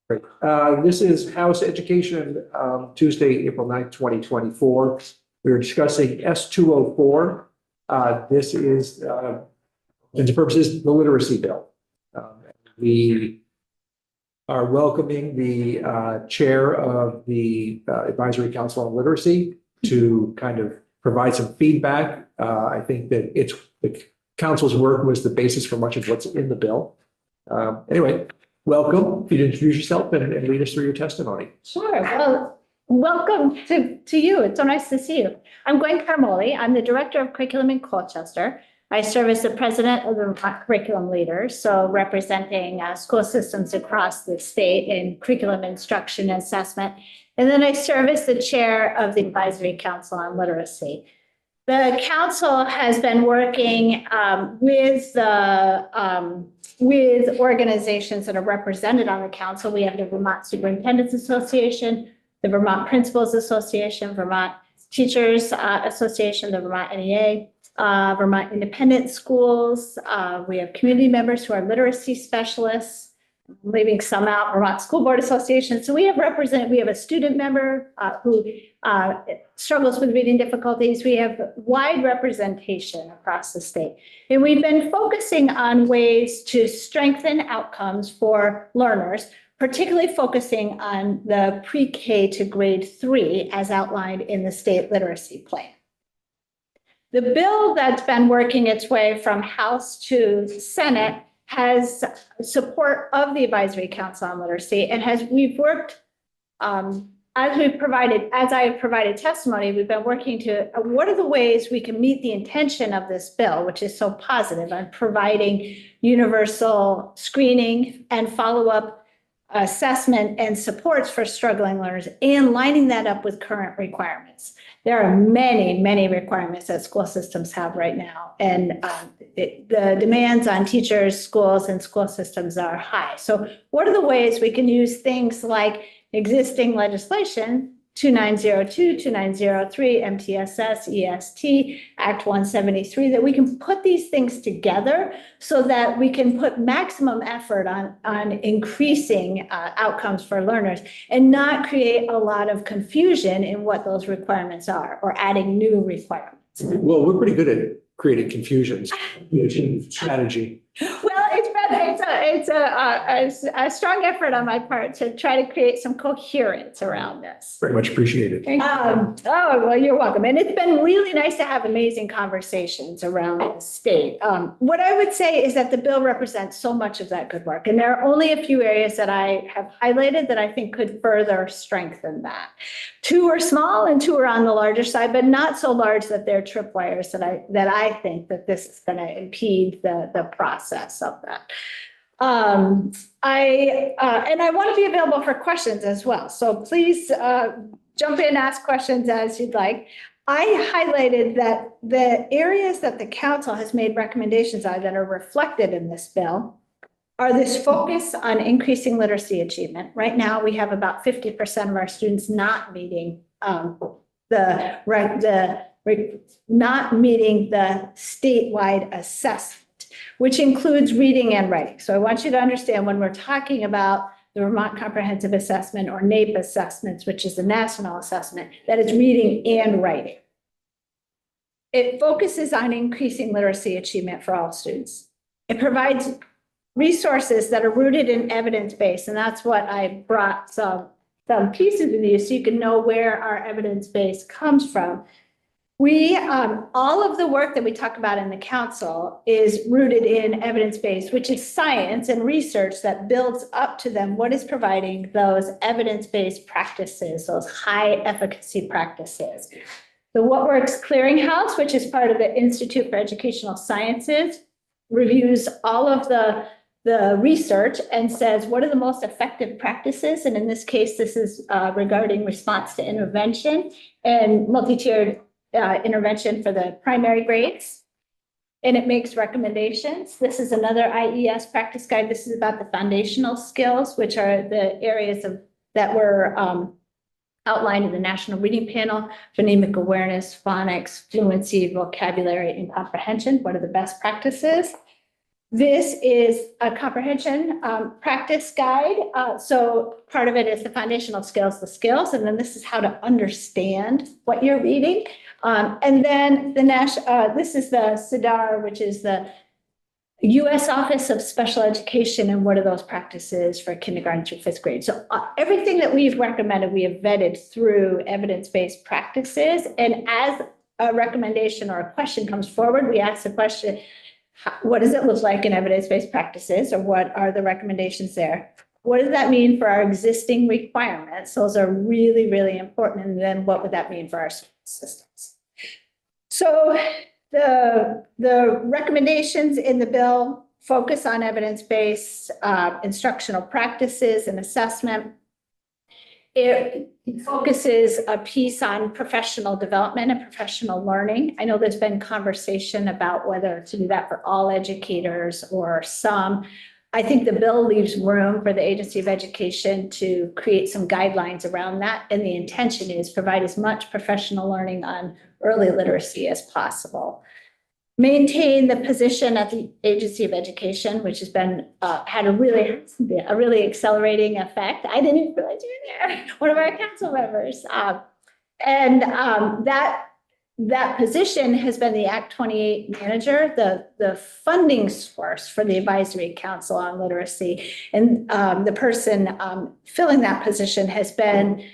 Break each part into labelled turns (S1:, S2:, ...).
S1: Great. This is House Education, Tuesday, April 9th, 2024. We're discussing S204. This is, its purpose is the literacy bill. We are welcoming the chair of the Advisory Council on Literacy to kind of provide some feedback. I think that the council's work was the basis for much of what's in the bill. Anyway, welcome. If you'd introduce yourself and lead us through your testimony.
S2: Sure. Well, welcome to you. It's so nice to see you. I'm Gwen Carmoli. I'm the Director of Curriculum in Colchester. I serve as the President of the Curriculum Leaders, so representing school systems across the state in curriculum instruction and assessment. And then I serve as the Chair of the Advisory Council on Literacy. The council has been working with organizations that are represented on the council. We have the Vermont Superintendents Association, the Vermont Principals Association, Vermont Teachers Association, the Vermont NEA, Vermont Independent Schools. We have community members who are literacy specialists, leaving some out, Vermont School Board Association. So we have a student member who struggles with reading difficulties. We have wide representation across the state. And we've been focusing on ways to strengthen outcomes for learners, particularly focusing on the pre-K to grade 3 as outlined in the state literacy plan. The bill that's been working its way from House to Senate has support of the Advisory Council on Literacy and we've worked, as I have provided testimony, we've been working to what are the ways we can meet the intention of this bill, which is so positive on providing universal screening and follow-up assessment and supports for struggling learners and lining that up with current requirements. There are many, many requirements that school systems have right now, and the demands on teachers, schools, and school systems are high. So what are the ways we can use things like existing legislation, 2902, 2903, MTSS, EST, Act 173, that we can put these things together so that we can put maximum effort on increasing outcomes for learners and not create a lot of confusion in what those requirements are or adding new requirements.
S1: Well, we're pretty good at creating confusion strategy.
S2: Well, it's a strong effort on my part to try to create some coherence around this.
S1: Very much appreciated.
S2: Oh, well, you're welcome. And it's been really nice to have amazing conversations around the state. What I would say is that the bill represents so much of that good work. And there are only a few areas that I have highlighted that I think could further strengthen that. 2 are small and 2 are on the larger side, but not so large that they're tripwires that I think that this is going to impede the process of that. And I want to be available for questions as well. So please jump in, ask questions as you'd like. I highlighted that the areas that the council has made recommendations on that are reflected in this bill are this focus on increasing literacy achievement. Right now, we have about 50% of our students not meeting the statewide assessment, which includes reading and writing. So I want you to understand when we're talking about the Vermont Comprehensive Assessment or NAEP assessments, which is the national assessment, that is reading and writing. It focuses on increasing literacy achievement for all students. It provides resources that are rooted in evidence-based, and that's what I brought some pieces of you so you can know where our evidence base comes from. We, all of the work that we talk about in the council is rooted in evidence-based, which is science and research that builds up to them what is providing those evidence-based practices, those high efficacy practices. The What Works Clearinghouse, which is part of the Institute for Educational Sciences, reviews all of the research and says, what are the most effective practices? And in this case, this is regarding response to intervention and multi-tiered intervention for the primary grades. And it makes recommendations. This is another IES practice guide. This is about the foundational skills, which are the areas that were outlined in the National Reading Panel: phonemic awareness, phonics, fluency, vocabulary, and comprehension. What are the best practices? This is a comprehension practice guide. So part of it is the foundational skills, and then this is how to understand what you're reading. And then this is the CIDAR, which is the U.S. Office of Special Education, and what are those practices for kindergarten through fifth grade. So everything that we've recommended, we have vetted through evidence-based practices. And as a recommendation or a question comes forward, we ask the question, what does it look like in evidence-based practices, or what are the recommendations there? What does that mean for our existing requirements? Those are really, really important. And then what would that mean for our systems? So the recommendations in the bill focus on evidence-based instructional practices and assessment. It focuses a piece on professional development and professional learning. I know there's been conversation about whether to do that for all educators or some. I think the bill leaves room for the Agency of Education to create some guidelines around that. And the intention is provide as much professional learning on early literacy as possible. Maintain the position at the Agency of Education, which has been had a really accelerating effect. I didn't even realize you were there. One of our council members, that position has been the Act 28 manager, the funding source for the Advisory Council on Literacy, and the person filling that position has been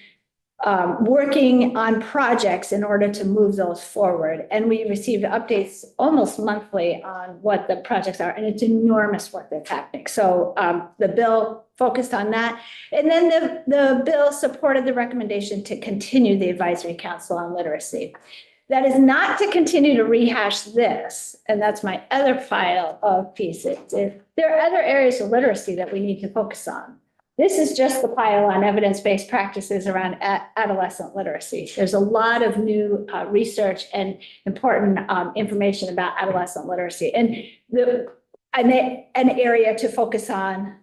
S2: working on projects in order to move those forward. And we receive updates almost monthly on what the projects are, and it's enormous work that's happening. So the bill focused on that. And then the bill supported the recommendation to continue the Advisory Council on Literacy. That is not to continue to rehash this, and that's my other pile of pieces. There are other areas of literacy that we need to focus on. This is just the pile on evidence-based practices around adolescent literacy. There's a lot of new research and important information about adolescent literacy. And an area to focus on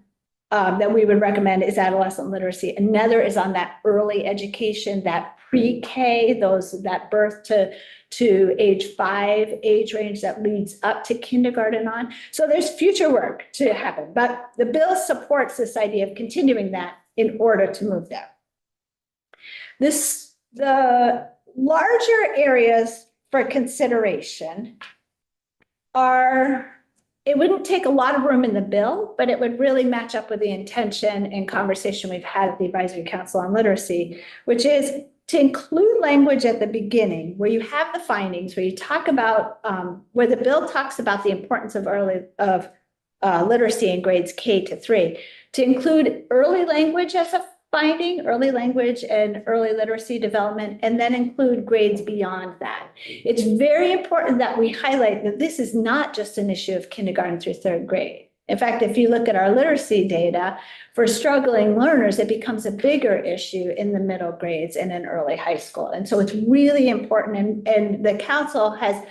S2: that we would recommend is adolescent literacy. Another is on that early education, that pre-K, that birth to age 5 age range that leads up to kindergarten on. So there's future work to happen, but the bill supports this idea of continuing that in order to move that. The larger areas for consideration are, it wouldn't take a lot of room in the bill, but it would really match up with the intention and conversation we've had at the Advisory Council on Literacy, which is to include language at the beginning where you have the findings, where you talk about, where the bill talks about the importance of literacy in grades K to 3, to include early language as a finding, early language and early literacy development, and then include grades beyond that. It's very important that we highlight that this is not just an issue of kindergarten through 3rd grade. In fact, if you look at our literacy data for struggling learners, it becomes a bigger issue in the middle grades and in early high school. And so it's really important. And the council has,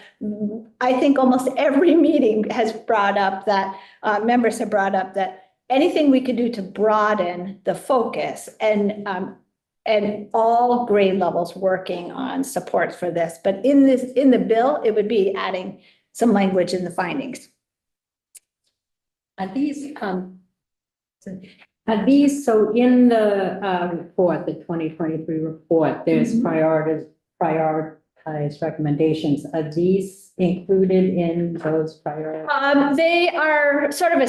S2: I think almost every meeting has brought up that, members have brought up that anything we could do to broaden the focus and all grade levels working on support for this. But in the bill, it would be adding some language in the findings.
S3: Are these, so in the report, the 2023 report, there's prioritized recommendations. Are these included in those priorities?
S2: They are sort of a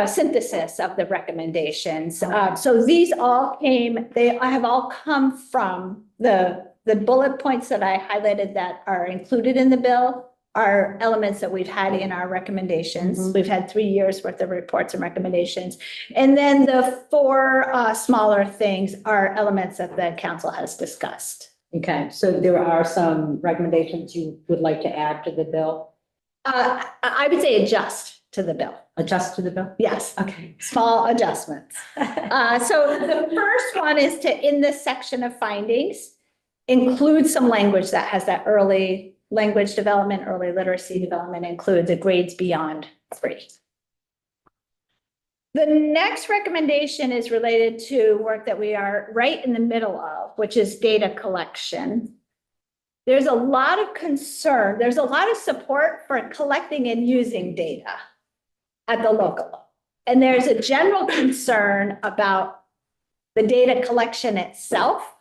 S2: synthesis of the recommendations. So these all they have all come from the bullet points that I highlighted that are included in the bill are elements that we've had in our recommendations. We've had 3 years worth of reports and recommendations. And then the 4 smaller things are elements that the council has discussed.
S3: Okay, so there are some recommendations you would like to add to the bill?
S2: I would say adjust to the bill.
S3: Adjust to the bill?
S2: Yes.
S3: Okay.
S2: Small adjustments. So the first one is to, in this section of findings, include some language that has that early language development, early literacy development, include the grades beyond 3. The next recommendation is related to work that we are right in the middle of, which is data collection. There's a lot of concern. There's a lot of support for collecting and using data. at the local level. And there's a general concern about the data collection itself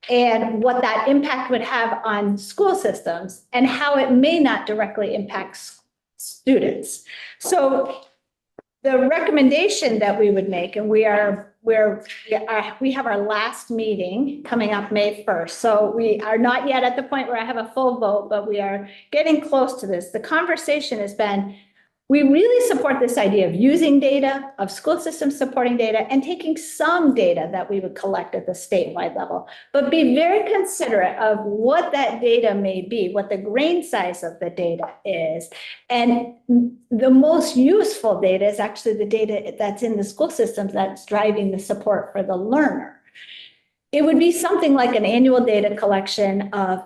S2: and what that impact would have on school systems and how it may not directly impact students. So the recommendation that we would make, and we have our last meeting coming up May 1st. So we are not yet at the point where I have a full vote, but we are getting close to this. The conversation has been, we really support this idea of using data, of school systems supporting data, and taking some data that we would collect at the statewide level, but be very considerate of what that data may be, what the grain size of the data is. And the most useful data is actually the data that's in the school systems that's driving the support for the learner. It would be something like an annual data collection of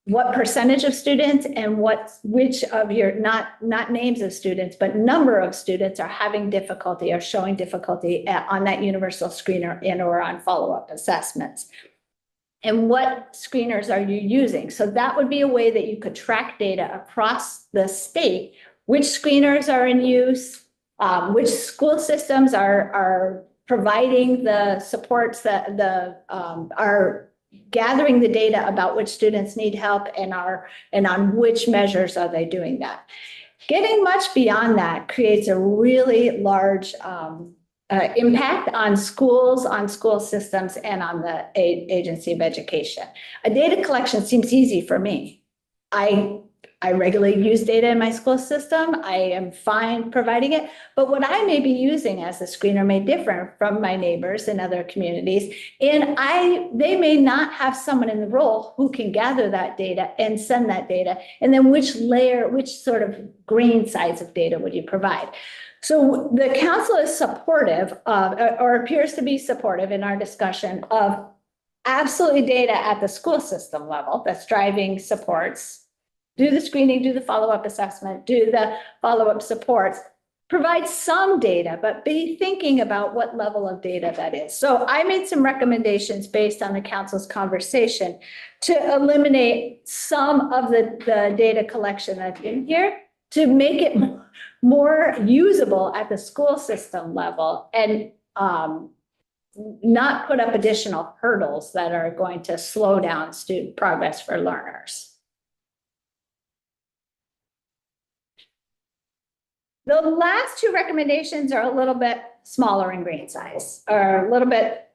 S2: what percentage of students and which of your, not names of students, but number of students are having difficulty or showing difficulty on that universal screener and or on follow-up assessments. And what screeners are you using? So that would be a way that you could track data across the state, which screeners are in use, which school systems are providing the supports that are gathering the data about which students need help and on which measures are they doing that. Getting much beyond that creates a really large impact on schools, on school systems, and on the agency of education. A data collection seems easy for me. I regularly use data in my school system. I am fine providing it, but what I may be using as a screener may differ from my neighbors in other communities. And they may not have someone in the role who can gather that data and send that data. And then which sort of grain size of data would you provide? So the council is supportive of, or appears to be supportive in our discussion of absolutely data at the school system level that's driving supports. Do the screening, do the follow-up assessment, do the follow-up supports, provide some data, but be thinking about what level of data that is. So I made some recommendations based on the council's conversation to eliminate some of the data collection that's in here to make it more usable at the school system level and not put up additional hurdles that are going to slow down student progress for learners. The last two recommendations are a little bit smaller in grain size, or a little bit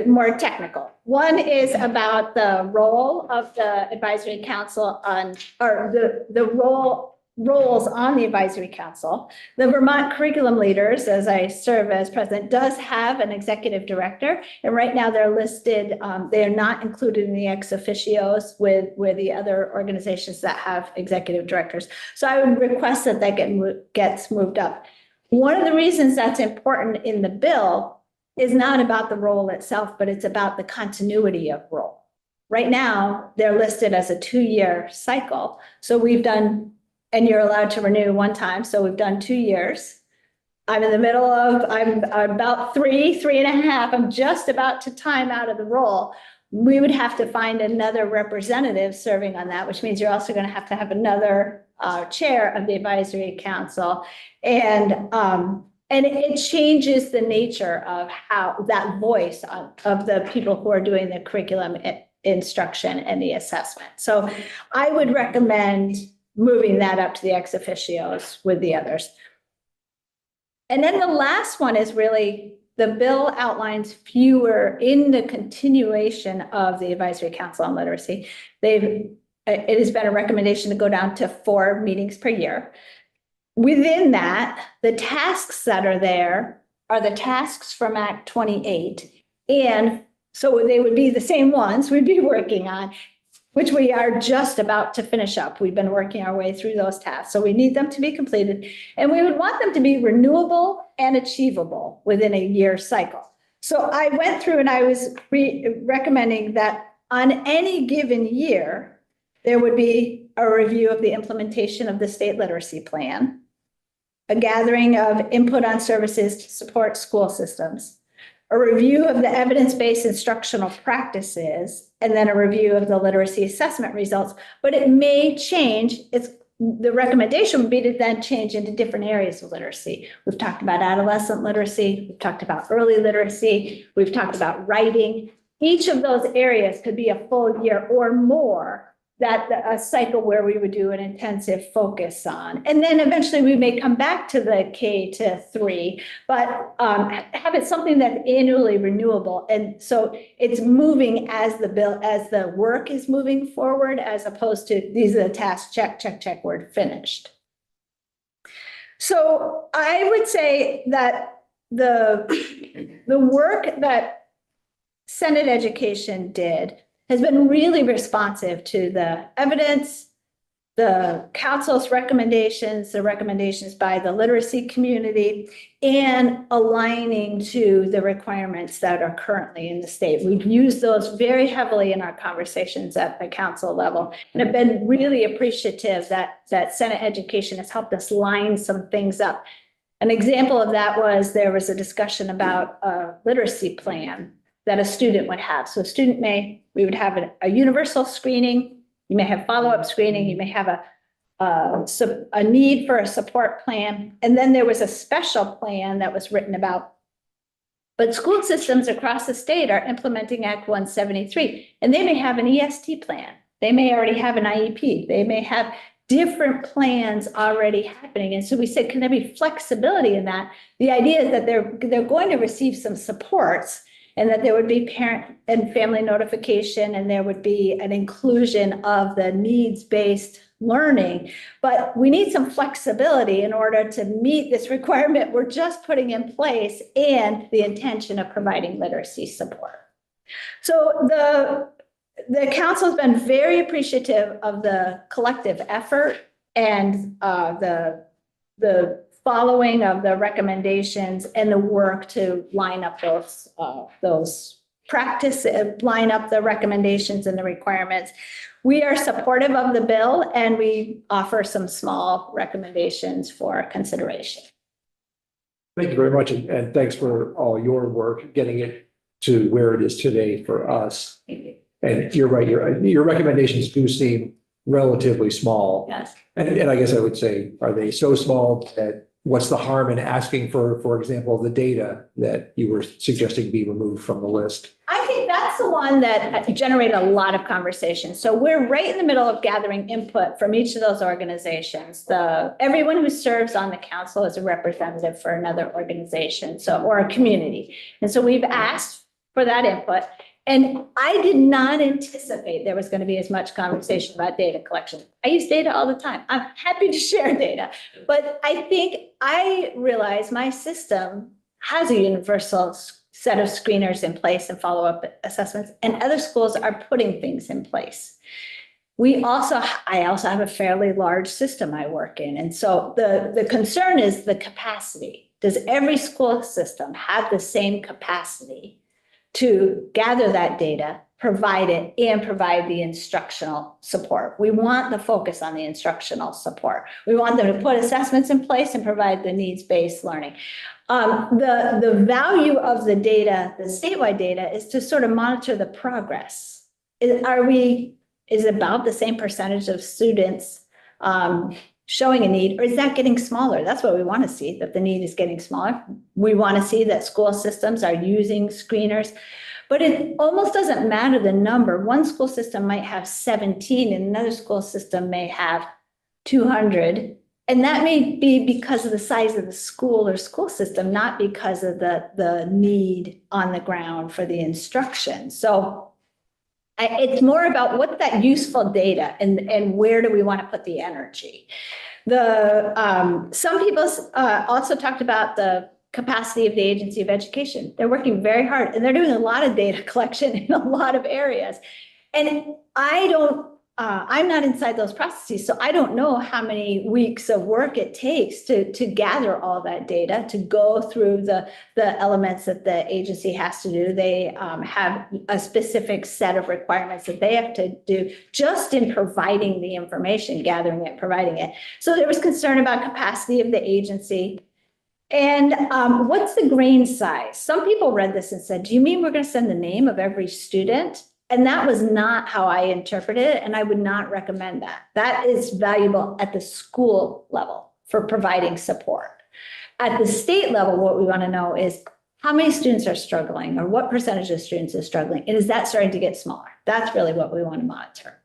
S2: more technical. One is about the role of the advisory council on, or the roles on the advisory council. The Vermont Curriculum Leaders, as I serve as president, does have an executive director. And right now they're listed, they are not included in the ex officios with the other organizations that have executive directors. So I would request that gets moved up. One of the reasons that's important in the bill is not about the role itself, but it's about the continuity of role. Right now, they're listed as a 2-year cycle. So we've done, and you're allowed to renew one time. So we've done 2 years. I'm in the middle of, I'm about three and a half. I'm just about to time out of the role. We would have to find another representative serving on that, which means you're also going to have another chair of the advisory council. And it changes the nature of how that voice of the people who are doing the curriculum instruction and the assessment. So I would recommend moving that up to the ex officios with the others. And then the last one is really, the bill outlines fewer in the continuation of the Advisory Council on Literacy. It has been a recommendation to go down to 4 meetings per year. Within that, the tasks that are there are the tasks from Act 28. And so they would be the same ones we'd be working on, which we are just about to finish up. We've been working our way through those tasks. So we need them to be completed. And we would want them to be renewable and achievable within a year cycle. So I went through and I was recommending that on any given year, there would be a review of the implementation of the state literacy plan, a gathering of input on services to support school systems, a review of the evidence-based instructional practices, and then a review of the literacy assessment results. But it may change. It's the recommendation would be to then change into different areas of literacy. We've talked about adolescent literacy, we've talked about early literacy, we've talked about writing. Each of those areas could be a full year or more, that a cycle where we would do an intensive focus on. And then eventually we may come back to the K-3, but have it something that's annually renewable. And so it's moving as the work is moving forward, as opposed to these are the tasks, check, check, check, we're finished. So I would say that the work that Senate Education did has been really responsive to the evidence, the council's recommendations, the recommendations by the literacy community, and aligning to the requirements that are currently in the state. We've used those very heavily in our conversations at the council level, and have been really appreciative that Senate Education has helped us line some things up. An example of that was there was a discussion about a literacy plan that a student would have. So we would have a universal screening, you may have follow-up screening, you may have a need for a support plan, and then there was a special plan that was written about. But school systems across the state are implementing Act 173, and they may have an EST plan. They may already have an IEP. They may have different plans already happening. And so we said, can there be flexibility in that? The idea is that they're going to receive some supports, and that there would be parent and family notification, and there would be an inclusion of the needs-based learning. But we need some flexibility in order to meet this requirement we're just putting in place and the intention of providing literacy support. So the council has been very appreciative of the collective effort and the following of the recommendations and the work to line up those line up the recommendations and the requirements. We are supportive of the bill, and we offer some small recommendations for consideration.
S1: Thank you very much, and thanks for all your work getting it to where it is today for us.
S2: Thank you.
S1: And you're right, your recommendations do seem relatively small.
S2: Yes.
S1: And I guess I would say, are they so small that what's the harm in asking for example, the data that you were suggesting be removed from the list?
S2: I think that's the one that generated a lot of conversation. So we're right in the middle of gathering input from each of those organizations. Everyone who serves on the council is a representative for another organization, or a community. And so we've asked for that input. And I did not anticipate there was going to be as much conversation about data collection. I use data all the time. I'm happy to share data, but I think I realize my system has a universal set of screeners in place and follow-up assessments, and other schools are putting things in place. I also have a fairly large system I work in. And so the concern is the capacity. Does every school system have the same capacity to gather that data, provide it, and provide the instructional support? We want the focus on the instructional support. We want them to put assessments in place and provide the needs-based learning. The value of the data, the statewide data, is to sort of monitor the progress. Is it about the same percentage of students showing a need, or is that getting smaller? That's what we want to see, that the need is getting smaller. We want to see that school systems are using screeners, but it almost doesn't matter the number. One school system might have 17 and another school system may have 200. And that may be because of the size of the school or school system, not because of the need on the ground for the instruction. So it's more about what's that useful data and where do we want to put the energy. Some people also talked about the capacity of the Agency of Education. They're working very hard and they're doing a lot of data collection in a lot of areas. And I'm not inside those processes, so I don't know how many weeks of work it takes to gather all that data, to go through the elements that the agency has to do. They have a specific set of requirements that they have to do just in providing the information, gathering it, providing it. So there was concern about capacity of the agency. And what's the grain size? Some people read this and said, do you mean we're going to send the name of every student? And that was not how I interpreted it, and I would not recommend that. That is valuable at the school level for providing support. At the state level, what we want to know is how many students are struggling, or what percentage of students are struggling, and is that starting to get smaller? That's really what we want to monitor.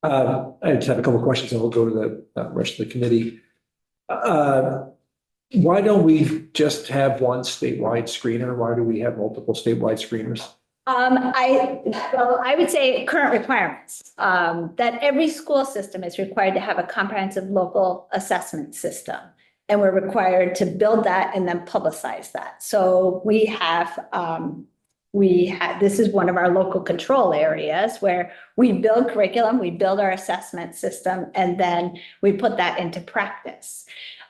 S1: I just have a couple of questions and we'll go to the rest of the committee. Why don't we just have one statewide screener? Why do we have multiple statewide screeners?
S2: I would say current requirements, that every school system is required to have a comprehensive local assessment system. And we're required to build that and then publicize that. So we have, this is one of our local control areas where we build curriculum, we build our assessment system, and then we put that into practice.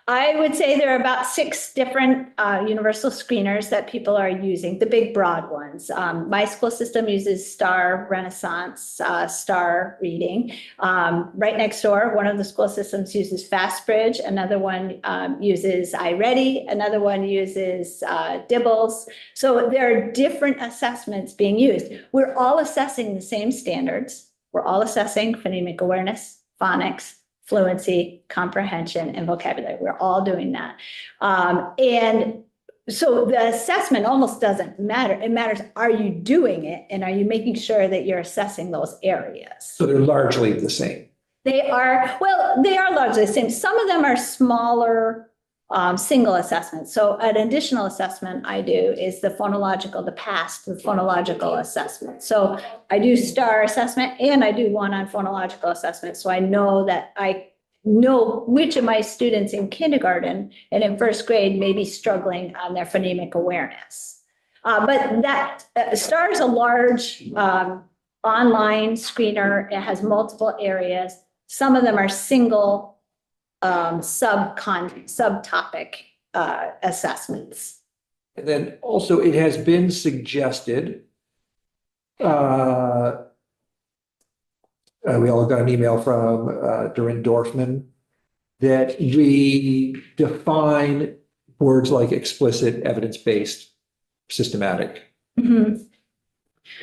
S2: I would say there are about 6 different universal screeners that people are using, the big broad ones. My school system uses Star Renaissance, Star Reading. Right next door, one of the school systems uses FastBridge, another one uses iReady, another one uses Dibbles. So there are different assessments being used. We're all assessing the same standards. We're all assessing phonemic awareness, phonics, fluency, comprehension, and vocabulary. We're all doing that. And so the assessment almost doesn't matter. It matters, are you doing it? And are you making sure that you're assessing those areas?
S1: So they're largely the same.
S2: They are largely the same. Some of them are smaller single assessments. So an additional assessment I do is the phonological assessment. So I do STAR assessment and I do one on phonological assessment. So I know that I know which of my students in kindergarten and in first grade may be struggling on their phonemic awareness. But that STAR is a large online screener. It has multiple areas. Some of them are single subtopic assessments.
S1: And then also it has been suggested, we all got an email from Doreen Dorfman, that we define words like explicit, evidence-based, systematic.
S2: Mm-hmm.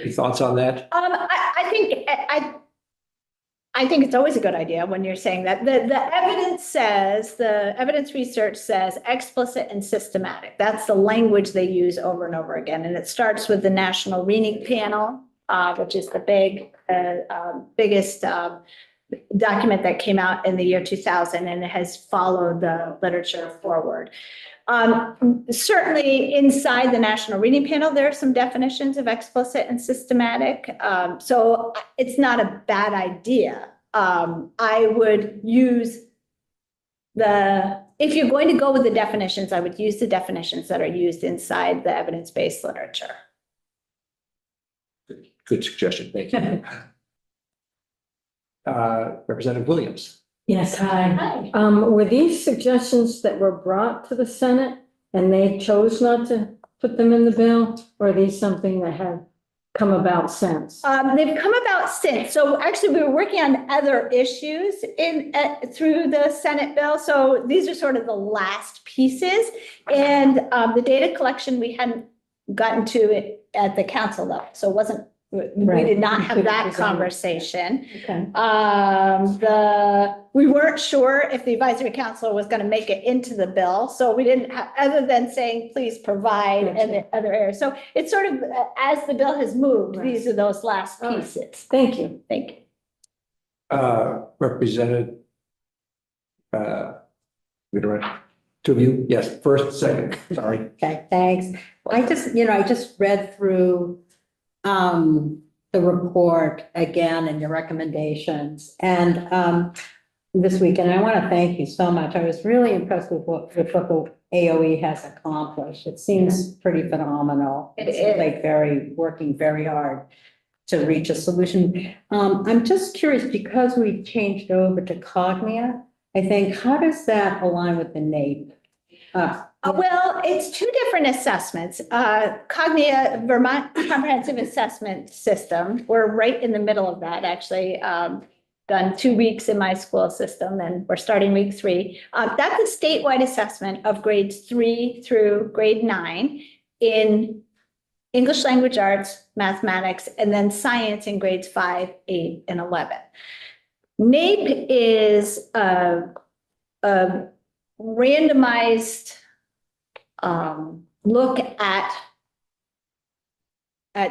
S1: Any thoughts on that?
S2: I think it's always a good idea when you're saying that. The evidence research says explicit and systematic. That's the language they use over and over again. And it starts with the National Reading Panel, which is the biggest document that came out in the year 2000, and it has followed the literature forward. Certainly inside the National Reading Panel, there are some definitions of explicit and systematic. So it's not a bad idea. I would use if you're going to go with the definitions, I would use the definitions that are used inside the evidence-based literature.
S1: Good suggestion. Thank you. Representative Williams.
S3: Yes, hi.
S2: Hi.
S3: Were these suggestions that were brought to the Senate and they chose not to put them in the bill? Or are these something that have come about since?
S2: They've come about since. So actually, we were working on other issues through the Senate bill. So these are sort of the last pieces. And the data collection, we hadn't gotten to it at the council level. So it wasn't, we did not have that conversation.
S3: Okay.
S2: We weren't sure if the advisory council was going to make it into the bill. So we didn't have, other than saying, please provide in the other areas. So it's sort of, as the bill has moved, these are those last pieces.
S3: Thank you.
S2: Thank you.
S1: Representative, two of you, yes, first, second, sorry.
S4: Okay, thanks. I just read through the report again and your recommendations and this week, and I want to thank you so much. I was really impressed with what the AOE has accomplished. It seems pretty phenomenal.
S2: It
S4: It's
S2: is.
S4: like working very hard to reach a solution. I'm just curious, because we changed over to Cognia, I think, how does that align with the NAEP?
S2: Well, it's two different assessments. Cognia, Vermont Comprehensive Assessment System, we're right in the middle of that, actually. Done 2 weeks in my school system, and we're starting week 3. That's a statewide assessment of grades 3 through grade 9 in English language arts, mathematics, and then science in grades 5, 8, and 11. NAEP is a randomized look at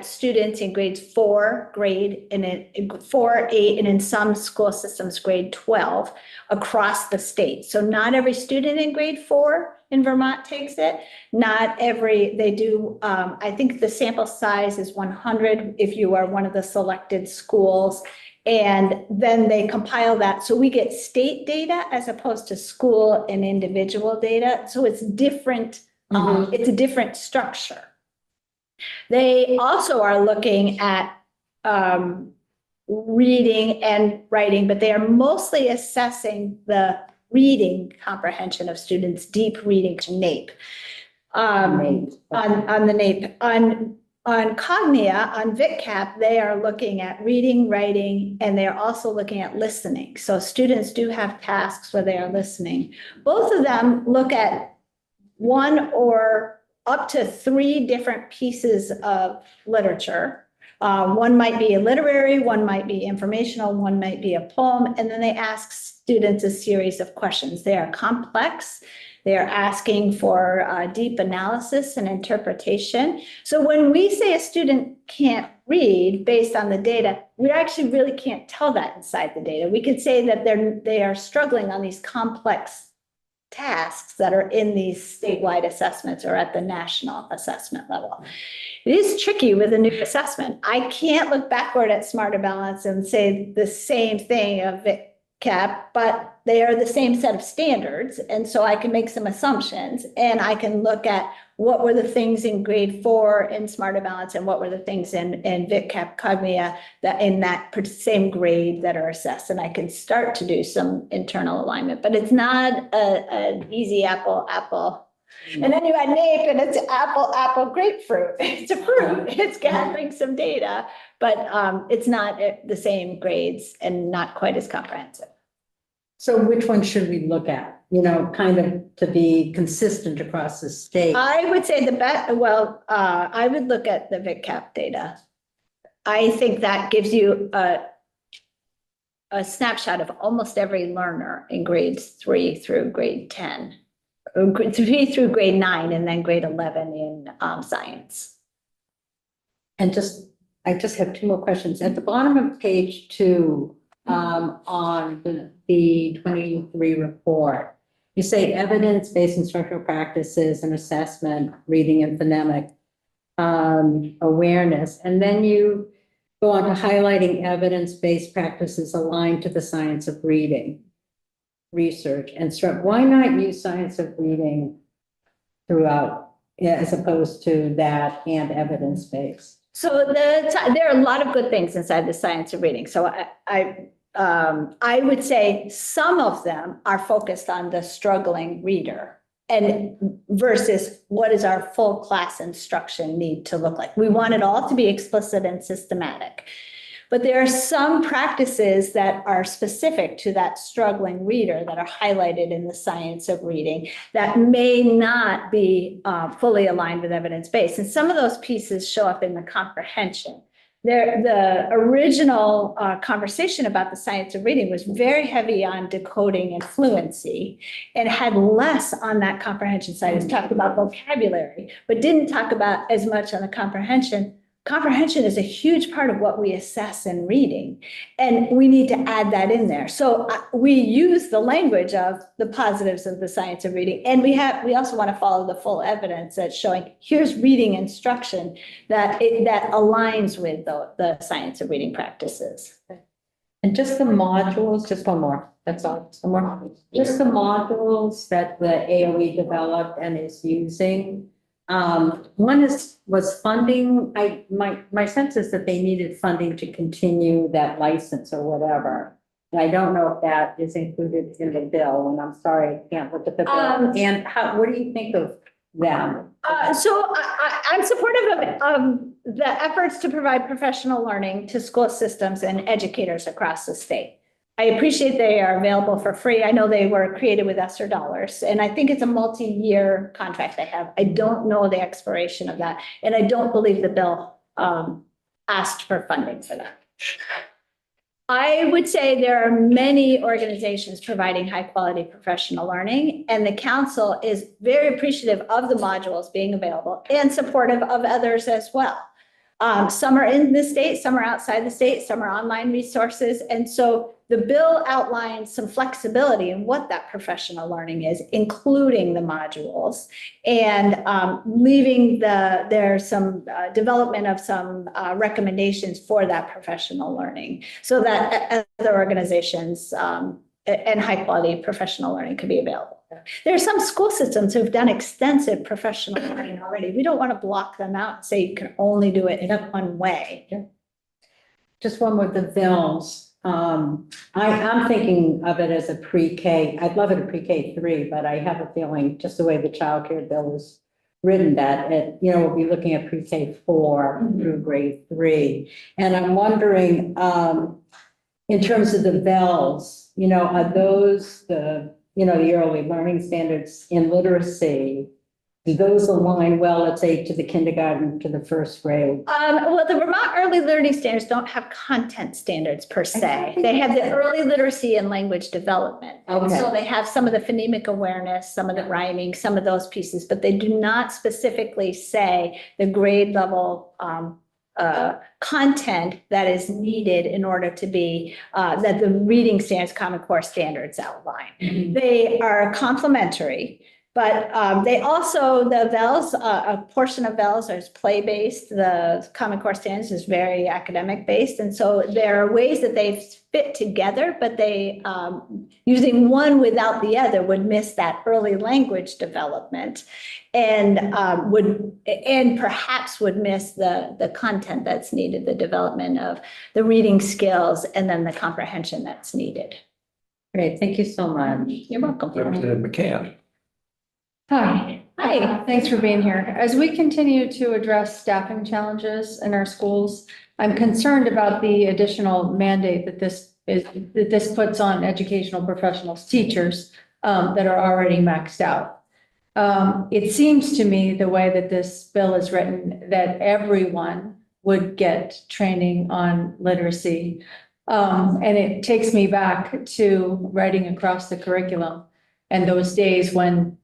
S2: students in grades 4, grade, and in 4, 8, and in some school systems, grade 12 across the state. So not every student in grade 4 in Vermont takes it. Not every, they do, I think the sample size is 100 if you are one of the selected schools. And then they compile that. So we get state data as opposed to school and individual data. So it's different. It's a different structure. They also are looking at reading and writing, but they are mostly assessing the reading comprehension of students, deep reading to NAEP. On the NAEP. On Cognia, on VitCap, they are looking at reading, writing, and they are also looking at listening. So students do have tasks where they are listening. Both of them look at one or up to 3 different pieces of literature. One might be a literary, one might be informational, one might be a poem, and then they ask students a series of questions. They are complex. They are asking for deep analysis and interpretation. So when we say a student can't read based on the data, we actually really can't tell that inside the data. We could say that they are struggling on these complex tasks that are in these statewide assessments or at the national assessment level. It is tricky with a new assessment. I can't look backward at Smarter Balance and say the same thing of VitCap, but they are the same set of standards. And so I can make some assumptions and I can look at what were the things in grade 4 in Smarter Balance and what were the things in VitCap Cognia that in that same grade that are assessed. And I can start to do some internal alignment, but it's not an easy apple. And then you add NAEP and it's apple, grapefruit. It's a fruit. It's gathering some data, but it's not the same grades and not quite as comprehensive.
S4: So which one should we look at, kind of to be consistent across the state?
S2: I would say I would look at the VitCap data. I think that gives you a snapshot of almost every learner in grades 3 through grade 10, 3 through grade 9, and then grade 11 in science.
S4: And I just have 2 more questions. At the bottom of page 2, on the 23 report, you say evidence-based instructional practices and assessment, reading and phonemic awareness. And then you go on to highlighting evidence-based practices aligned to the science of reading, research, and why not use science of reading throughout, as opposed to that and evidence-based?
S2: So there are a lot of good things inside the science of reading. So I would say some of them are focused on the struggling reader and versus what is our full class instruction need to look like. We want it all to be explicit and systematic. But there are some practices that are specific to that struggling reader that are highlighted in the science of reading that may not be fully aligned with evidence-based. And some of those pieces show up in the comprehension. The original conversation about the science of reading was very heavy on decoding and fluency and had less on that comprehension side. It talked about vocabulary, but didn't talk about as much on the comprehension. Comprehension is a huge part of what we assess in reading, and we need to add that in there. So we use the language of the positives of the science of reading, and we also want to follow the full evidence that's showing here's reading instruction that aligns with the science of reading practices.
S4: And just the modules, just one more, that's all, one more. Just the modules that the AOE developed and is using. One was funding. My sense is that they needed funding to continue that license or whatever. And I don't know if that is included in the bill, and I'm sorry, I can't look at the bill. And what do you think of them?
S2: So I'm supportive of the efforts to provide professional learning to school systems and educators across the state. I appreciate they are available for free. I know they were created with ESSER dollars, and I think it's a multi-year contract they have. I don't know the expiration of that, and I don't believe the bill asked for funding for that. I would say there are many organizations providing high-quality professional learning, and the council is very appreciative of the modules being available and supportive of others as well. Some are in the state, some are outside the state, some are online resources. And so the bill outlines some flexibility in what that professional learning is, including the modules, and leaving there's some development of some recommendations for that professional learning so that other organizations and high quality professional learning could be available. There are some school systems who've done extensive professional learning already. We don't want to block them out and say you can only do it in one way.
S4: Just one with the bills. I'm thinking of it as a pre-K. I'd love it a pre-K 3, but I have a feeling just the way the childcare bill is written that it, we'll be looking at pre-K 4 through grade 3. And I'm wondering, in terms of the bells, are those the early learning standards in literacy? Do those align well, let's say, to the kindergarten, to the first grade?
S2: Well, the Vermont Early Learning Standards don't have content standards per se. They have the early literacy and language development. And
S4: Okay.
S2: so they have some of the phonemic awareness, some of the rhyming, some of those pieces, but they do not specifically say the grade level content that is needed in order to be, that the reading standards, Common Core standards outline.
S4: Mhm.
S2: They are complementary, but they also, the VELS, a portion of VELS is play-based. The Common Core standards is very academic-based. And so there are ways that they fit together, but they, using one without the other would miss that early language development and perhaps would miss the content that's needed, the development of the reading skills, and then the comprehension that's needed.
S4: Great, thank you so much.
S2: You're welcome.
S1: Representative McCann.
S5: Hi.
S2: Hi.
S5: Thanks for being here. As we continue to address staffing challenges in our schools, I'm concerned about the additional mandate that this puts on educational professionals, teachers, that are already maxed out. It seems to me, the way that this bill is written, that everyone would get training on literacy. And it takes me back to writing across the curriculum and those days when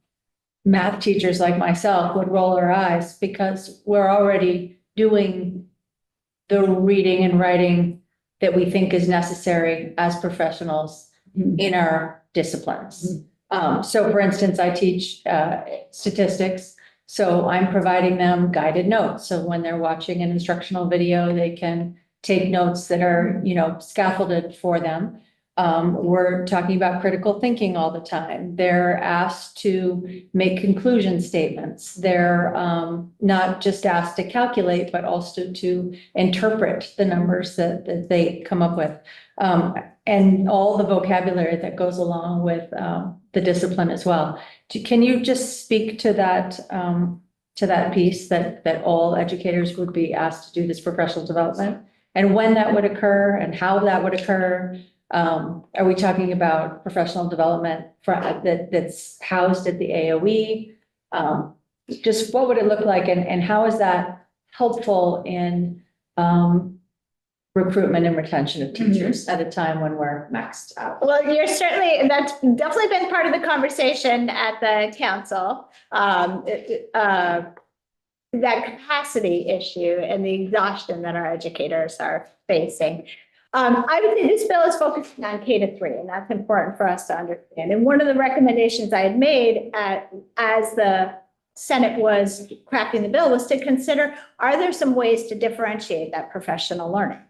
S5: math teachers like myself would roll our eyes because we're already doing the reading and writing that we think is necessary as professionals in our disciplines. So for instance, I teach statistics, so I'm providing them guided notes. So when they're watching an instructional video, they can take notes that are, scaffolded for them. We're talking about critical thinking all the time. They're asked to make conclusion statements. They're not just asked to calculate, but also to interpret the numbers that they come up with. And all the vocabulary that goes along with the discipline as well. Can you just speak to that piece that all educators would be asked to do this professional development? And when that would occur and how that would occur? Are we talking about professional development that's housed at the AOE? Just what would it look like and how is that helpful in recruitment and retention of teachers at a time when we're maxed out?
S2: Well, that's definitely been part of the conversation at the council. That capacity issue and the exhaustion that our educators are facing. I would say this bill is focusing on K-3, and that's important for us to understand. And one of the recommendations I had made as the Senate was crafting the bill was to consider, are there some ways to differentiate that professional learning?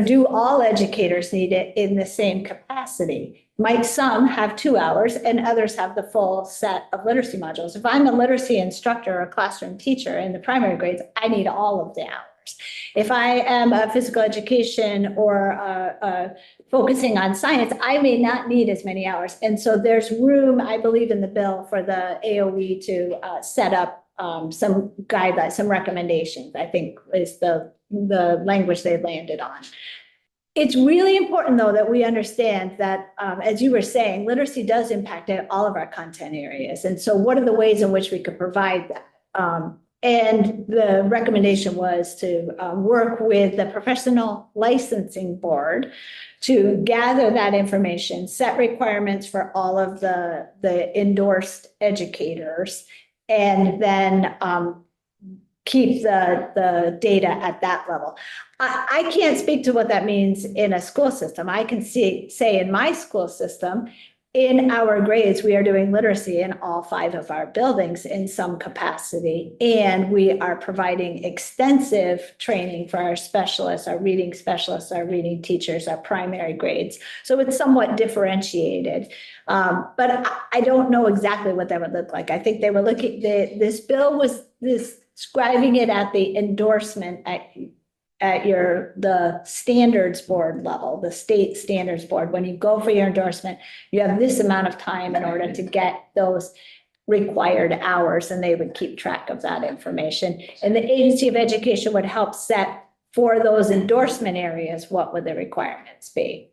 S2: Do all educators need it in the same capacity? Might some have 2 hours and others have the full set of literacy modules? If I'm a literacy instructor or a classroom teacher in the primary grades, I need all of the hours. If I am a physical education or focusing on science, I may not need as many hours. And so there's room, I believe, in the bill for the AOE to set up some guidelines, some recommendations, I think is the language they landed on. It's really important, though, that we understand that, as you were saying, literacy does impact all of our content areas. And so what are the ways in which we could provide that? And the recommendation was to work with the Professional Licensing Board to gather that information, set requirements for all of the endorsed educators, and then keep the data at that level. I can't speak to what that means in a school system. I can say in my school system, in our grades, we are doing literacy in all 5 of our buildings in some capacity. And we are providing extensive training for our specialists, our reading specialists, our reading teachers, our primary grades. So it's somewhat differentiated. But I don't know exactly what that would look like. I think they were looking, this bill was describing it at the endorsement at the standards board level, the state standards board. When you go for your endorsement, you have this amount of time in order to get those required hours, and they would keep track of that information. And the Agency of Education would help set for those endorsement areas, what would the requirements be?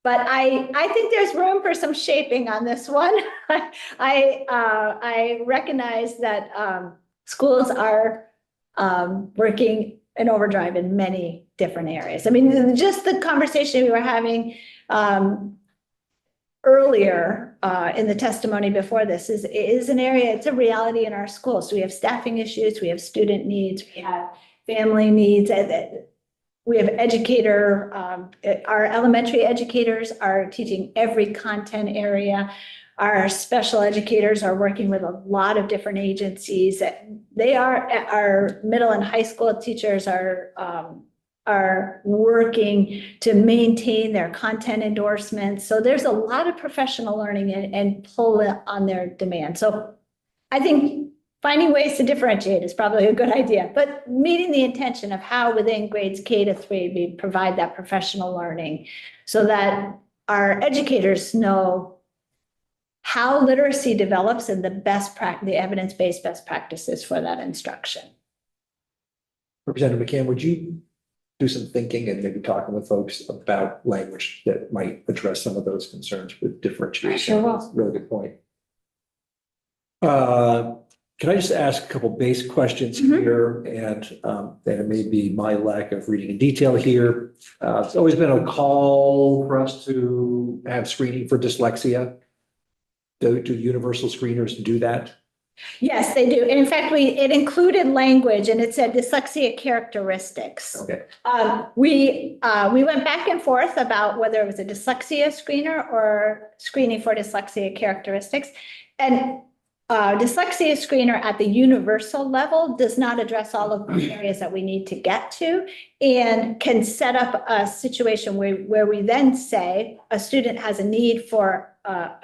S2: But I think there's room for some shaping on this one. I recognize that schools are working in overdrive in many different areas. I mean, just the conversation we were having earlier in the testimony before this is an area, it's a reality in our schools. So we have staffing issues, we have student needs, we have family needs, we have educator, our elementary educators are teaching every content area. Our special educators are working with a lot of different agencies. Our middle and high school teachers are working to maintain their content endorsements. So there's a lot of professional learning and pull on their demand. So I think finding ways to differentiate is probably a good idea, but meeting the intention of how within grades K to 3, we provide that professional learning so that our educators know how literacy develops and the evidence-based best practices for that instruction.
S1: Representative McCann, would you do some thinking and maybe talking with folks about language that might address some of those concerns with differentiation?
S3: Sure will.
S1: That's a really good point. Can I just ask a couple base questions here? And it may be my lack of reading in detail here. It's always been a call for us to have screening for dyslexia. Do universal screeners do that?
S2: Yes, they do. And in fact, it included language and it said dyslexia characteristics.
S1: Okay.
S2: We went back and forth about whether it was a dyslexia screener or screening for dyslexia characteristics. And dyslexia screener at the universal level does not address all of the areas that we need to get to and can set up a situation where we then say a student has a need for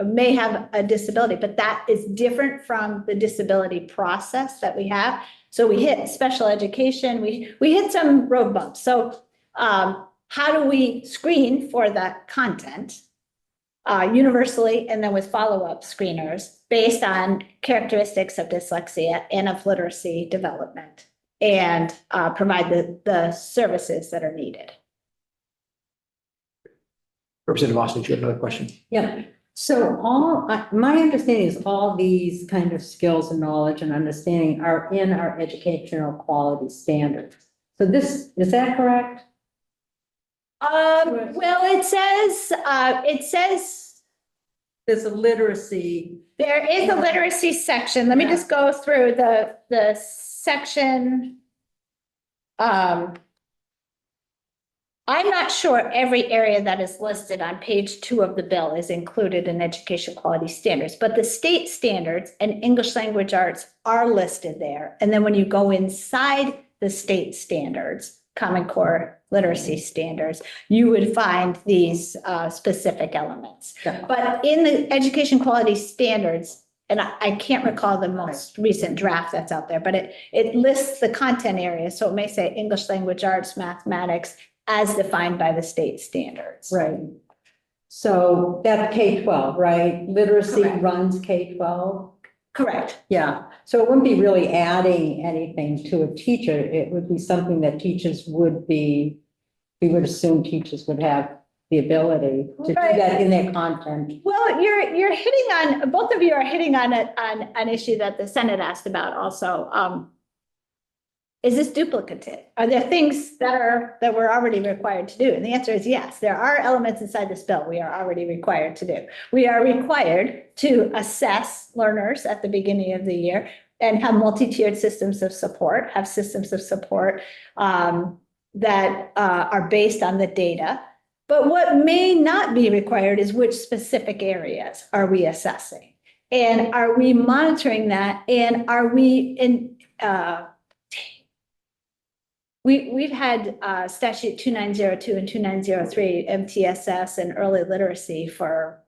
S2: may have a disability, but that is different from the disability process that we have. So we hit special education, we hit some road bumps. So how do we screen for the content universally and then with follow-up screeners based on characteristics of dyslexia and of literacy development and provide the services that are needed?
S1: Representative Austin, do you have another question?
S4: Yeah. So my understanding is all these kind of skills and knowledge and understanding are in our educational quality standards. So is that correct?
S2: Well, it says
S4: There's a literacy.
S2: there is a literacy section. Let me just go through the section. I'm not sure every area that is listed on page 2 of the bill is included in education quality standards, but the state standards and English language arts are listed there. And then when you go inside the state standards, Common Core literacy standards, you would find these specific elements.
S4: Yeah.
S2: But in the education quality standards, and I can't recall the most recent draft that's out there, but it lists the content areas. So it may say English language arts, mathematics, as defined by the state standards.
S4: Right. So that's K-12, right? Literacy
S2: Correct.
S4: runs K-12.
S2: Correct.
S4: Yeah. So it wouldn't be really adding anything to a teacher. It would be something that teachers would be we would assume teachers would have the ability to do
S2: Right.
S4: that in their content.
S2: Well, you're hitting on, both of you are hitting on an issue that the Senate asked about also. Is this duplicative? Are there things that we're already required to do? And the answer is yes, there are elements inside this bill we are already required to do. We are required to assess learners at the beginning of the year and have multi-tiered systems of support, have systems of support that are based on the data. But what may not be required is which specific areas are we assessing? And are we monitoring that? And are we in, we've had statute 2902 and 2903 MTSS and early literacy for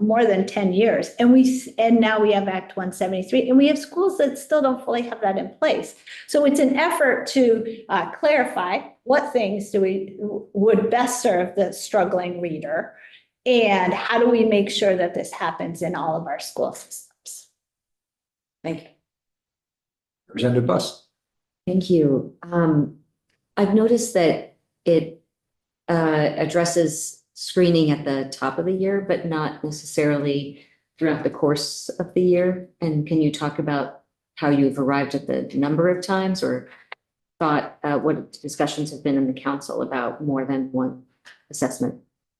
S2: more than 10 years. And now we have Act 173, and we have schools that still don't fully have that in place. So it's an effort to clarify what things would best serve the struggling reader, and how do we make sure that this happens in all of our school systems?
S4: Thank you.
S1: Representative Bus.
S6: Thank you. I've noticed that it addresses screening at the top of the year, but not necessarily throughout the course of the year. And can you talk about how you've arrived at the number of times, or thought what discussions have been in the council about more than one assessment?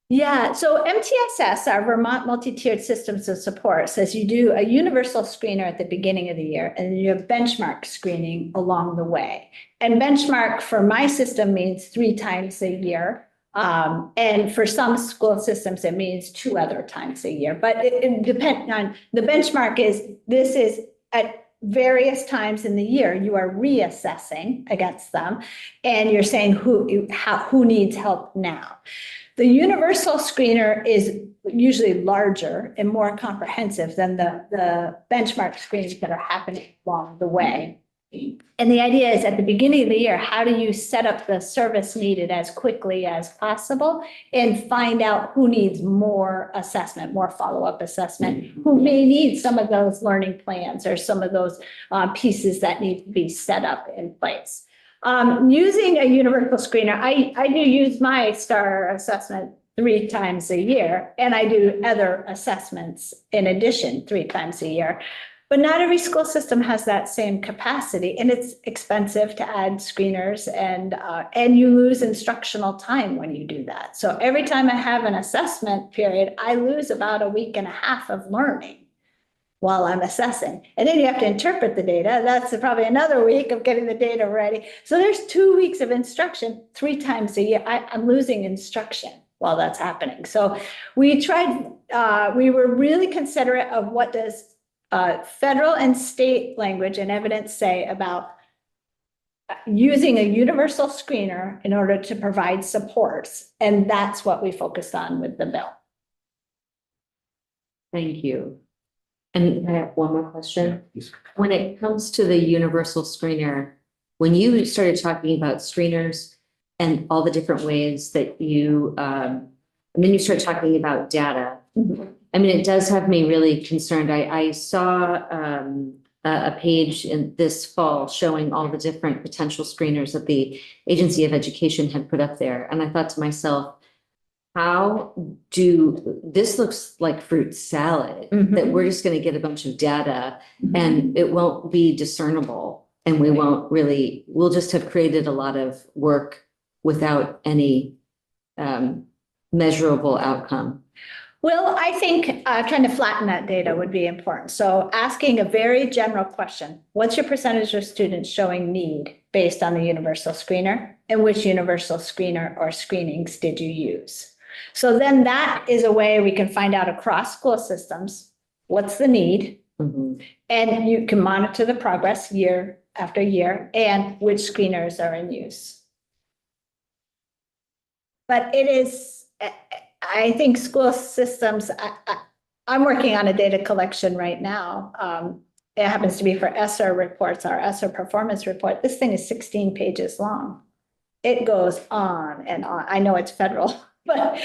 S2: Yeah, so MTSS, our Vermont Multi-Tiered Systems of Support, says you do a universal screener at the beginning of the year, and you have benchmark screening along the way. And benchmark for my system means 3 times a year. And for some school systems, it means 2 other times a year. But it depends on, the benchmark this is at various times in the year, you are reassessing against them, and you're saying who needs help now. The universal screener is usually larger and more comprehensive than the benchmark screenings that are happening along the way. And the idea is, at the beginning of the year, how do you set up the service needed as quickly as possible and find out who needs more assessment, more follow-up assessment, who may need some of those learning plans or some of those pieces that need to be set up in place. Using a universal screener, I do use my STAR assessment 3 times a year, and I do other assessments in addition 3 times a year. But not every school system has that same capacity, and it's expensive to add screeners, and you lose instructional time when you do that. So every time I have an assessment period, I lose about 1.5 weeks of learning while I'm assessing. And then you have to interpret the data. That's probably another week of getting the data ready. So there's 2 weeks of instruction 3 times a year. I'm losing instruction while that's happening. So we were really considerate of what does federal and state language and evidence say about using a universal screener in order to provide supports. And that's what we focused on with the bill.
S6: Thank you. And I have one more question.
S1: Yes.
S6: When it comes to the universal screener, when you started talking about screeners and all the different ways that you, and then you start talking about data, I mean, it does have me really concerned. I saw a page in this fall showing all the different potential screeners that the Agency of Education had put up there. And I thought to myself, this looks like fruit salad, that we're just going to get a bunch of data and it won't be discernible. And we'll just have created a lot of work without any measurable outcome.
S2: Well, I think trying to flatten that data would be important. So asking a very general question, what's your percentage of students showing need based on the universal screener? And which universal screener or screenings did you use? So then that is a way we can find out across school systems, what's the need? And you can monitor the progress year after year and which screeners are in use. But it is, I think school systems, I'm working on a data collection right now. It happens to be for ESSER reports, our ESSER performance report. This thing is 16 pages long. It goes on and on. I know it's federal, but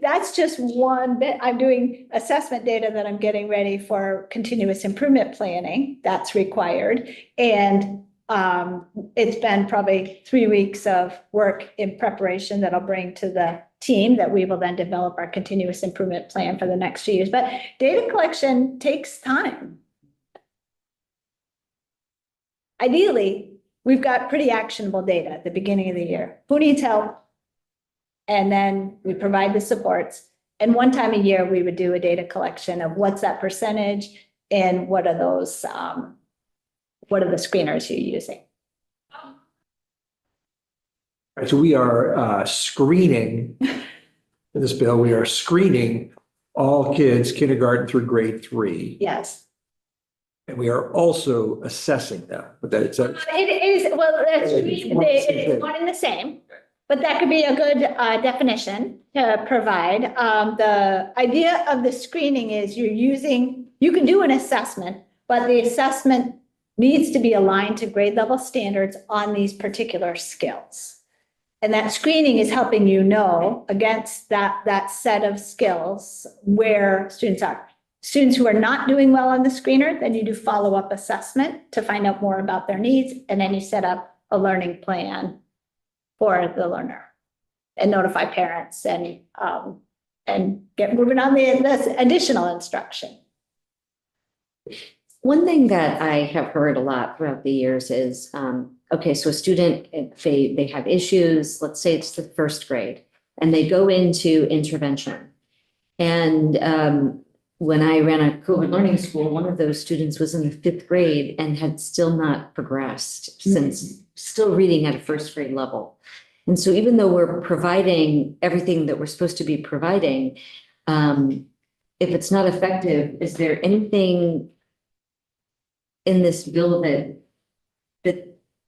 S2: that's just one bit. I'm doing assessment data that I'm getting ready for continuous improvement planning. That's required. And It's been probably 3 weeks of work in preparation that I'll bring to the team that we will then develop our continuous improvement plan for the next few years. But data collection takes time. Ideally, we've got pretty actionable data at the beginning of the year. Who needs help? And then we provide the supports. And one time a year, we would do a data collection of what's that percentage and what are those, what are the screeners you're using?
S1: Right, so we are screening, in this bill, we are screening all kids kindergarten through grade 3.
S2: Yes.
S1: And we are also assessing them, but that it's,
S2: It is, well, that's, it's one and the same, but that could be a good definition to provide. The idea of the screening is you can do an assessment, but the assessment needs to be aligned to grade level standards on these particular skills. And that screening is helping you know against that set of skills where students are. Students who are not doing well on the screener, then you do follow-up assessment to find out more about their needs, and then you set up a learning plan for the learner and notify parents and get moving on the additional instruction.
S6: One thing that I have heard a lot throughout the years is, okay, so a student, if they have issues, let's say it's the first grade, and they go into intervention. And when I ran a COVID learning school, one of those students was in the 5th grade and had still not progressed since still reading at a first grade level. And so even though we're providing everything that we're supposed to be providing, if it's not effective, is there anything in this bill that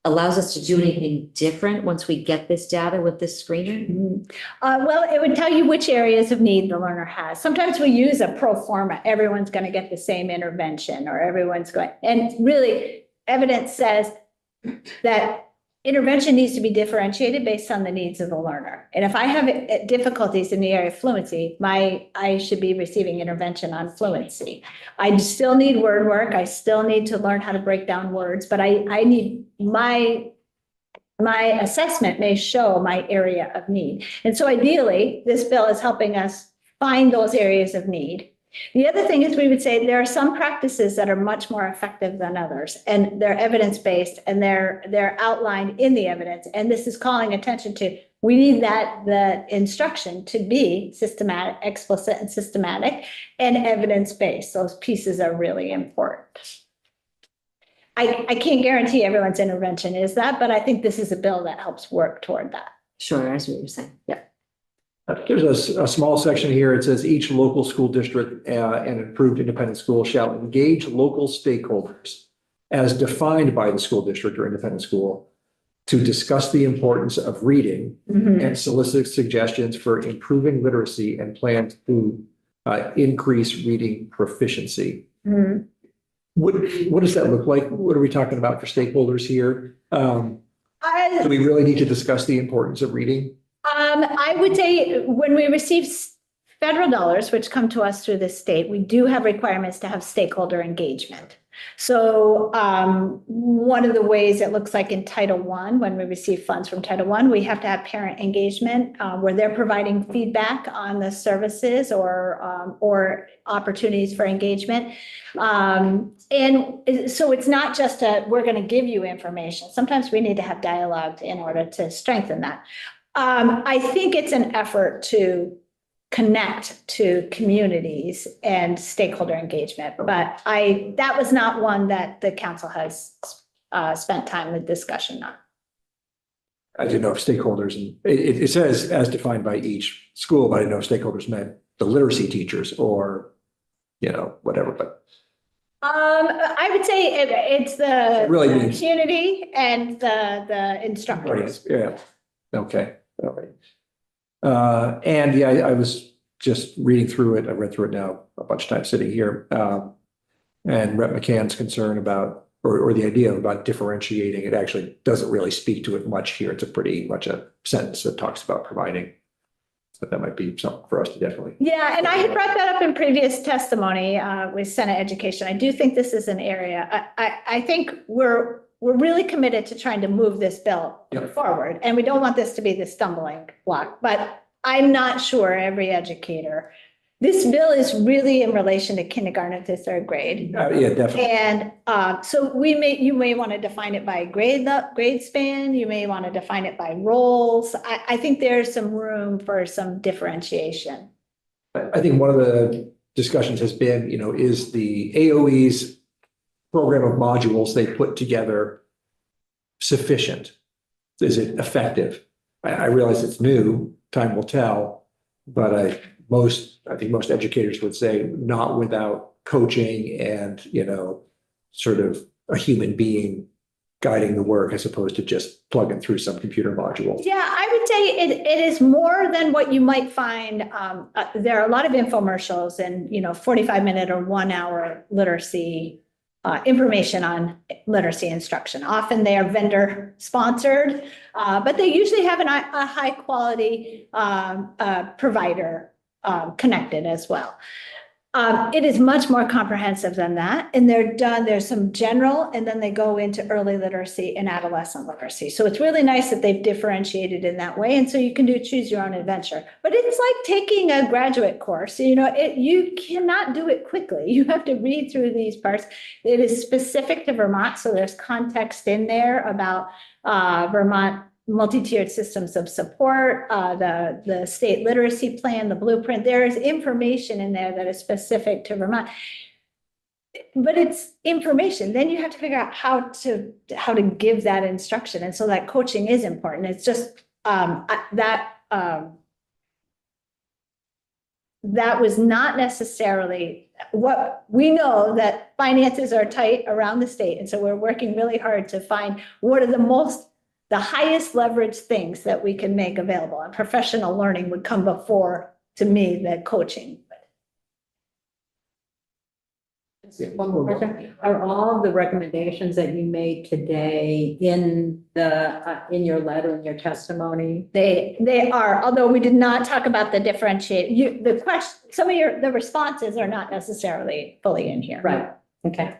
S6: allows us to do anything different once we get this data with this screener?
S2: Well, it would tell you which areas of need the learner has. Sometimes we use a pro forma, everyone's going to get the same intervention or everyone's going, and really evidence says that intervention needs to be differentiated based on the needs of the learner. And if I have difficulties in the area of fluency, I should be receiving intervention on fluency. I still need word work. I still need to learn how to break down words, but I need my assessment may show my area of need. And so ideally, this bill is helping us find those areas of need. The other thing is we would say there are some practices that are much more effective than others, and they're evidence-based and they're outlined in the evidence. And this is calling attention to, we need the instruction to be systematic, explicit and systematic and evidence-based. Those pieces are really important. I can't guarantee everyone's intervention is that, but I think this is a bill that helps work toward that.
S6: Sure, that's what you're saying. Yeah.
S1: There's a small section here. It says each local school district and approved independent school shall engage local stakeholders as defined by the school district or independent school to discuss the importance of reading and solicit suggestions for improving literacy and plan to increase reading proficiency. What does that look like? What are we talking about for stakeholders here? Do we really need to discuss the importance of reading?
S2: I would say when we receive federal dollars, which come to us through the state, we do have requirements to have stakeholder engagement. So one of the ways it looks like in Title I, when we receive funds from Title I, we have to have parent engagement where they're providing feedback on the services or opportunities for engagement. And so it's not just we're going to give you information. Sometimes we need to have dialogue in order to strengthen that. I think it's an effort to connect to communities and stakeholder engagement, but that was not one that the council has spent time with discussion on.
S1: I didn't know if stakeholders, and it says as defined by each school, but I didn't know if stakeholders meant the literacy teachers or, whatever, but.
S2: I would say it's the
S1: Really means-
S2: community and the instructors.
S1: Yeah, okay, all right. And yeah, I was just reading through it. I read through it now a bunch of times sitting here. And Rep. McCann's concern about, or the idea about differentiating, it actually doesn't really speak to it much here. It's pretty much a sentence that talks about providing. So that might be something for us to definitely.
S2: Yeah, and I had brought that up in previous testimony with Senate Education. I do think this is an area, I think we're we're really committed to trying to move this bill
S1: Yep.
S2: forward. And we don't want this to be the stumbling block, but I'm not sure every educator. This bill is really in relation to kindergarten to third grade.
S1: Yeah, definitely.
S2: And so you may want to define it by grade span, you may want to define it by roles. I think there's some room for some differentiation.
S1: I think one of the discussions has been, is the AOE's program of modules they put together sufficient? Is it effective? I realize it's new, time will tell, but I think most educators would say not without coaching and, sort of a human being guiding the work as opposed to just plugging through some computer module.
S2: Yeah, I would say it is more than what you might find. There are a lot of infomercials and, 45-minute or 1-hour literacy information on literacy instruction. Often they are vendor sponsored, but they usually have a high quality provider connected as well. It is much more comprehensive than that. And there's some general, and then they go into early literacy and adolescent literacy. So it's really nice that they've differentiated in that way. And so you can choose your own adventure, but it's like taking a graduate course, you cannot do it quickly. You have to read through these parts. It is specific to Vermont. So there's context in there about Vermont multi-tiered systems of support, the state literacy plan, the blueprint. There is information in there that is specific to Vermont. But it's information. Then you have to figure out how to give that instruction. And so that coaching is important. It's just that was not necessarily what we know, that finances are tight around the state. And so we're working really hard to find what are the highest leverage things that we can make available, and professional learning would come before, to me, the coaching.
S4: One more question. Are all the recommendations that you made today in your letter, in your testimony?
S2: They are, although we did not talk about the differentiate, the question, the responses are not necessarily fully in here.
S4: Right, okay.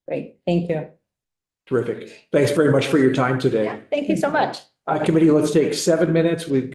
S4: Great, thank you.
S1: Terrific. Thanks very much for your time today.
S2: Yeah, thank you so much.
S1: Committee, let's take 7 minutes. We've